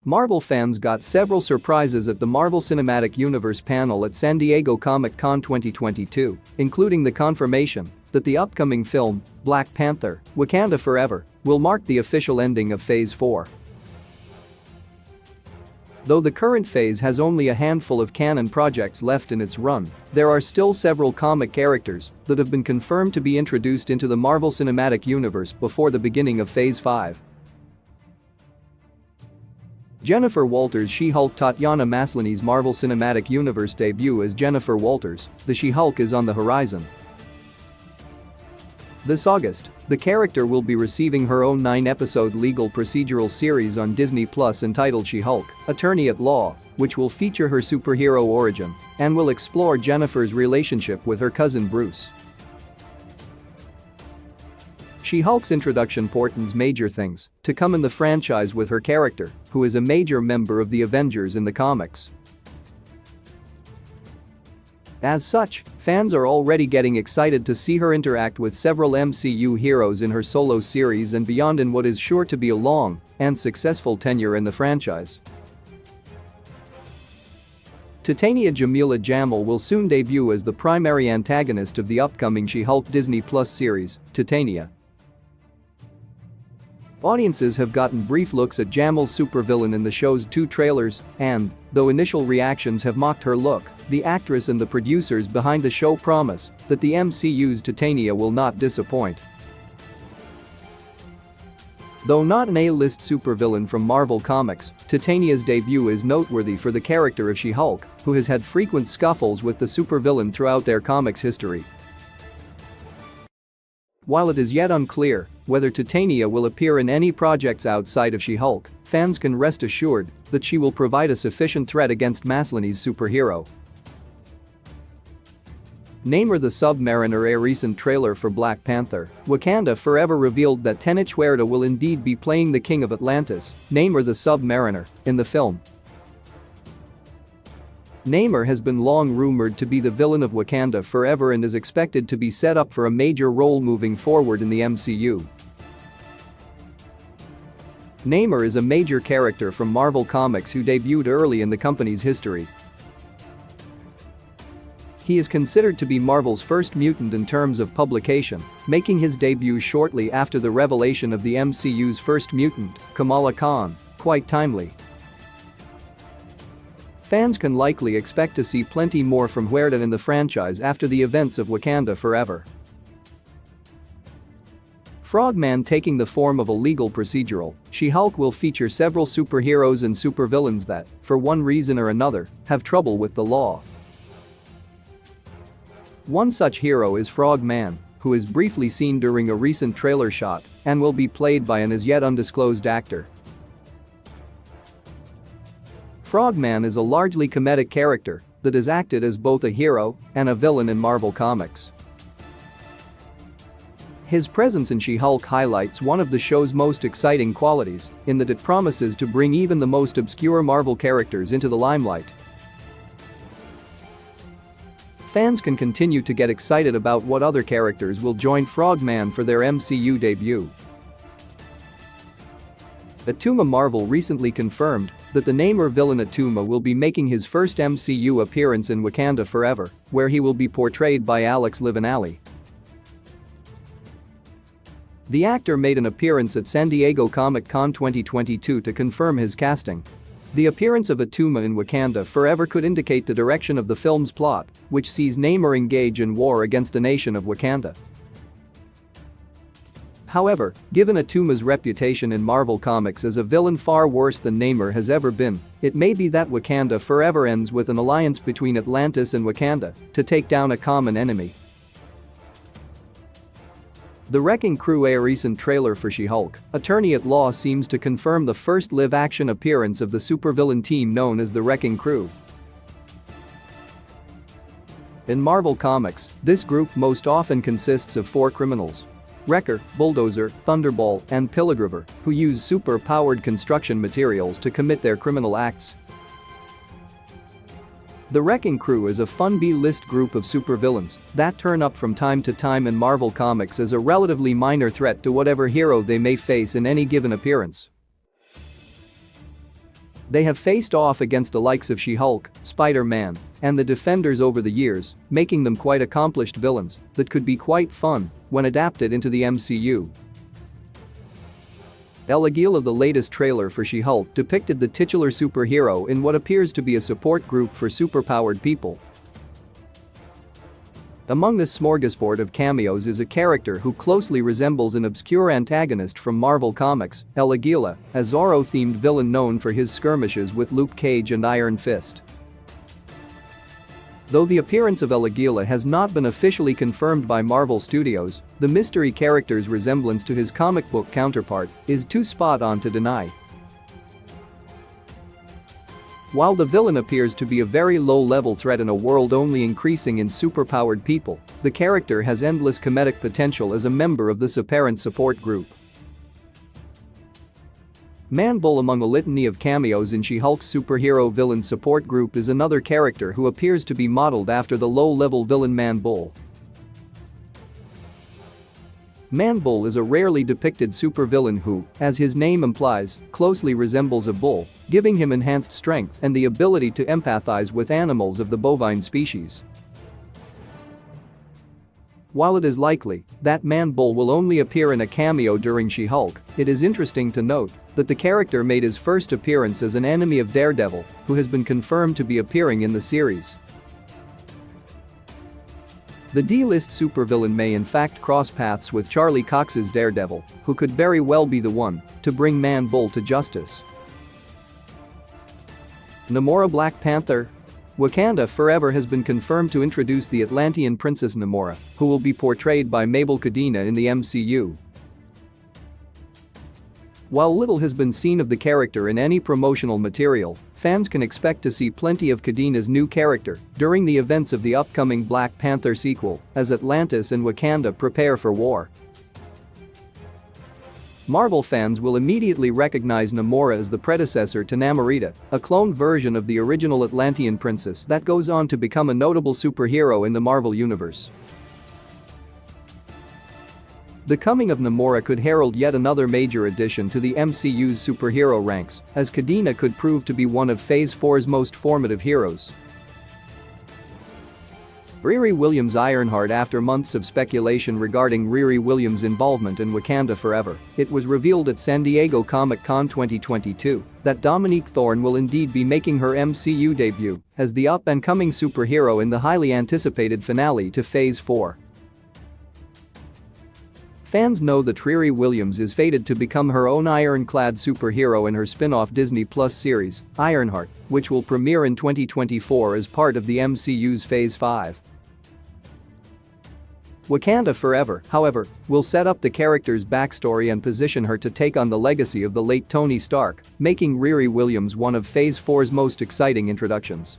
Marvel fans got several surprises at the Marvel Cinematic Universe panel at San Diego Comic-Con 2022, including the confirmation that the upcoming film, Black Panther: Wakanda Forever, will mark the official ending of Phase 4. Though the current phase has only a handful of canon projects left in its run, there are still several comic characters that have been confirmed to be introduced into the Marvel Cinematic Universe before the beginning of Phase 5. Jennifer Walters' She-Hulk. Tatiana Maslany's Marvel Cinematic Universe debut as Jennifer Walters, the She-Hulk, is on the horizon. This August, the character will be receiving her own 9-episode legal procedural series on Disney Plus entitled She-Hulk, Attorney at Law, which will feature her superhero origin and will explore Jennifer's relationship with her cousin Bruce. She-Hulk's introduction portends major things to come in the franchise with her character, who is a major member of the Avengers in the comics. As such, fans are already getting excited to see her interact with several MCU heroes in her solo series and beyond in what is sure to be a long and successful tenure in the franchise. Titania Jamila Jamil will soon debut as the primary antagonist of the upcoming She-Hulk Disney Plus series, Titania. Audiences have gotten brief looks at Jamil's supervillain in the show's 2 trailers, and, though initial reactions have mocked her look, the actress and the producers behind the show promise that the MCU's Titania will not disappoint. Though not an A-list supervillain from Marvel Comics, Titania's debut is noteworthy for the character of She-Hulk, who has had frequent scuffles with the supervillain throughout their comics history. While it is yet unclear whether Titania will appear in any projects outside of She-Hulk, fans can rest assured that she will provide a sufficient threat against Maslany's superhero. Namor the Submariner. A recent trailer for Black Panther: Wakanda Forever revealed that Tenoch Huerta will indeed be playing the King of Atlantis, Namor the Submariner, in the film. Namor has been long rumored to be the villain of Wakanda Forever and is expected to be set up for a major role moving forward in the MCU. Namor is a major character from Marvel Comics who debuted early in the company's history. He is considered to be Marvel's first mutant in terms of publication, making his debut shortly after the revelation of the MCU's first mutant, Kamala Khan, quite timely. Fans can likely expect to see plenty more from Huerta in the franchise after the events of Wakanda Forever. Frogman taking the form of a legal procedural, She-Hulk will feature several superheroes and supervillains that, for one reason or another, have trouble with the law. One such hero is Frogman, who is briefly seen during a recent trailer shot and will be played by an as yet undisclosed actor. Frogman is a largely comedic character that has acted as both a hero and a villain in Marvel Comics. His presence in She-Hulk highlights one of the show's most exciting qualities, in that it promises to bring even the most obscure Marvel characters into the limelight. Fans can continue to get excited about what other characters will join Frogman for their MCU debut. Atuma Marvel recently confirmed that the Namor villain Atuma will be making his first MCU appearance in Wakanda Forever, where he will be portrayed by Alex Livanali. The actor made an appearance at San Diego Comic-Con 2022 to confirm his casting. The appearance of Atuma in Wakanda Forever could indicate the direction of the film's plot, which sees Namor engage in war against the nation of Wakanda. However, given Atuma's reputation in Marvel Comics as a villain far worse than Namor has ever been, it may be that Wakanda Forever ends with an alliance between Atlantis and Wakanda to take down a common enemy. The Wrecking Crew. A recent trailer for She-Hulk, Attorney at Law seems to confirm the first live-action appearance of the supervillain team known as the Wrecking Crew. In Marvel Comics, this group most often consists of 4 criminals: Wrecker, Bulldozer, Thunderball, and Pilligriver, who use super-powered construction materials to commit their criminal acts. The Wrecking Crew is a fun B-list group of supervillains that turn up from time to time in Marvel Comics as a relatively minor threat to whatever hero they may face in any given appearance. They have faced off against the likes of She-Hulk, Spider-Man, and the Defenders over the years, making them quite accomplished villains that could be quite fun when adapted into the MCU. Elegila, the latest trailer for She-Hulk, depicted the titular superhero in what appears to be a support group for superpowered people. Among this smorgasbord of cameos is a character who closely resembles an obscure antagonist from Marvel Comics, Elegila, a Zorro-themed villain known for his skirmishes with Luke Cage and Iron Fist. Though the appearance of Elegila has not been officially confirmed by Marvel Studios, the mystery character's resemblance to his comic book counterpart is too spot on to deny. While the villain appears to be a very low-level threat in a world only increasing in superpowered people, the character has endless comedic potential as a member of this apparent support group. Man-Bull, among a litany of cameos in She-Hulk's superhero villain support group, is another character who appears to be modeled after the low-level villain Man-Bull. Man-Bull is a rarely depicted supervillain who, as his name implies, closely resembles a bull, giving him enhanced strength and the ability to empathize with animals of the bovine species. While it is likely that Man-Bull will only appear in a cameo during She-Hulk, it is interesting to note that the character made his first appearance as an enemy of Daredevil, who has been confirmed to be appearing in the series. The D-list supervillain may in fact cross paths with Charlie Cox's Daredevil, who could very well be the one to bring Man-Bull to justice. Namora, Black Panther. Wakanda Forever has been confirmed to introduce the Atlantean Princess Namora, who will be portrayed by Mabel Cadena in the MCU. While little has been seen of the character in any promotional material, fans can expect to see plenty of Cadena's new character during the events of the upcoming Black Panther sequel, as Atlantis and Wakanda prepare for war. Marvel fans will immediately recognize Namora as the predecessor to Namorita, a clone version of the original Atlantean princess that goes on to become a notable superhero in the Marvel Universe. The coming of Namora could herald yet another major addition to the MCU's superhero ranks, as Cadena could prove to be one of Phase 4's most formative heroes. Riri Williams Ironheart. After months of speculation regarding Riri Williams' involvement in Wakanda Forever, it was revealed at San Diego Comic-Con 2022 that Dominique Thorne will indeed be making her MCU debut as the up-and-coming superhero in the highly anticipated finale to Phase 4. Fans know that Riri Williams is fated to become her own ironclad superhero in her spin-off Disney Plus series, Ironheart, which will premiere in 2024 as part of the MCU's Phase 5. Wakanda Forever, however, will set up the character's backstory and position her to take on the legacy of the late Tony Stark, making Riri Williams one of Phase 4's most exciting introductions.